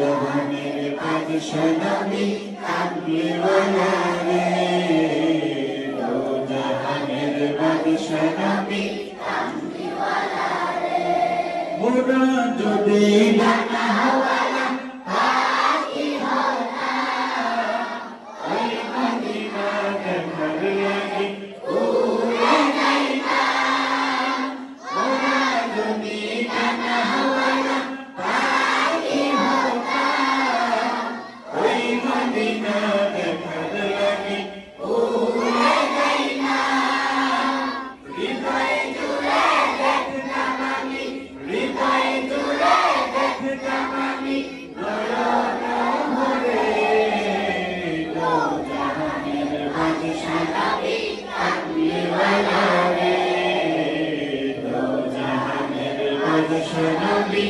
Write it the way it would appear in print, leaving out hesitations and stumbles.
জাহানের বাদশা নবী কামলিওয়ালা রে, দো জাহানের বাদশা নবী কামলিওয়ালা রে। মোরা যদি ডানা হওয়ালা পাখি হতাম, ওই মদিনা দেখার লাগি উড়ে যাইতাম। মোরা যদি ডানা হওয়ালা পাখি হতাম, ওই মদিনা দেখার লাগি উড়ে যাইতাম। হৃদয় জুড়ে দেখতাম আমি, হৃদয় জুড়ে দেখতাম আমি নয়ন ভরে, দো জাহানের বাদশা নবী কামলিওয়ালা রে, দো জাহানের বাদশা নবী